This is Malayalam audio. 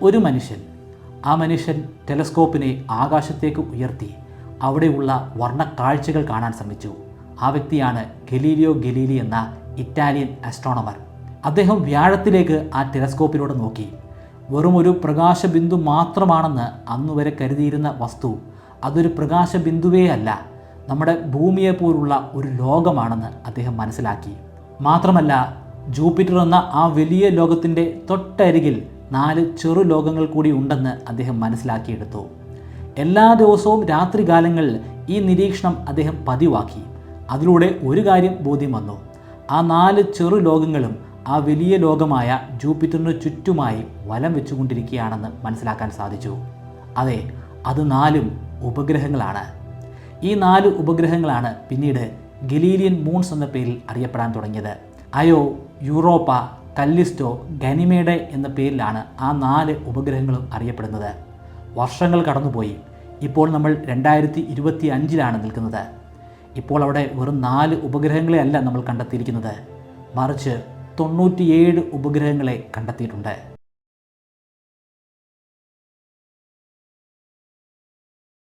ഒരു മനുഷ്യൻ, ആ മനുഷ്യൻ ടെലസ്കോപ്പിനെ ആകാശത്തേക്ക് ഉയർത്തി അവിടെയുള്ള വർണ്ണ കാഴ്ചകൾ കാണാൻ ശ്രമിച്ചു. ആ വ്യക്തിയാണ് ഗലീലിയോ ഗലീലി എന്ന ഇറ്റാലിയൻ ആസ്ട്രോണമർ. അദ്ദേഹം വ്യാഴത്തിലേക്ക് ആ ടെലസ്കോപ്പിലൂടെ നോക്കി. വെറുമൊരു പ്രകാശബിന്ദു മാത്രമാണെന്ന് അന്നുവരെ കരുതിയിരുന്ന വസ്തു അതൊരു പ്രകാശബിന്ദുവേ അല്ല, നമ്മുടെ ഭൂമിയെപ്പോലുള്ള ഒരു ലോകമാണെന്ന് അദ്ദേഹം മനസ്സിലാക്കി. മാത്രമല്ല, ജൂപ്പിറ്റർ എന്ന ആ വലിയ ലോകത്തിൻ്റെ തൊട്ടരികിൽ 4 ചെറു ലോകങ്ങൾ കൂടി ഉണ്ടെന്ന് അദ്ദേഹം മനസ്സിലാക്കിയെടുത്തു. എല്ലാ ദിവസവും രാത്രികാലങ്ങളിൽ ഈ നിരീക്ഷണം അദ്ദേഹം പതിവാക്കി. അതിലൂടെ ഒരു കാര്യം ബോധ്യം വന്നു: ആ 4 ചെറു ലോകങ്ങളും ആ വലിയ ലോകമായ ജൂപ്പിറ്ററിന് ചുറ്റുമായി വലം വെച്ചുകൊണ്ടിരിക്കുകയാണെന്ന് മനസ്സിലാക്കാൻ സാധിച്ചു. അതെ, അത് 4 ഉപഗ്രഹങ്ങളാണ്. ഈ 4 ഉപഗ്രഹങ്ങളാണ് പിന്നീട് ഗലീലിയൻ മൂൺസ് എന്ന പേരിൽ അറിയപ്പെടാൻ തുടങ്ങിയത്. അയോ, യൂറോപ്പ, കല്ലിസ്റ്റോ, ഗനിമേഡെ എന്ന പേരിലാണ് ആ 4 ഉപഗ്രഹങ്ങളും അറിയപ്പെടുന്നത്. വർഷങ്ങൾ കടന്നുപോയി. ഇപ്പോൾ നമ്മൾ 2025 നിൽക്കുന്നത്. ഇപ്പോൾ അവിടെ വെറും 4 ഉപഗ്രഹങ്ങളെ അല്ല നമ്മൾ കണ്ടെത്തിയിരിക്കുന്നത്, മറിച്ച് 97 ഉപഗ്രഹങ്ങളെ കണ്ടെത്തിയിട്ടുണ്ട്.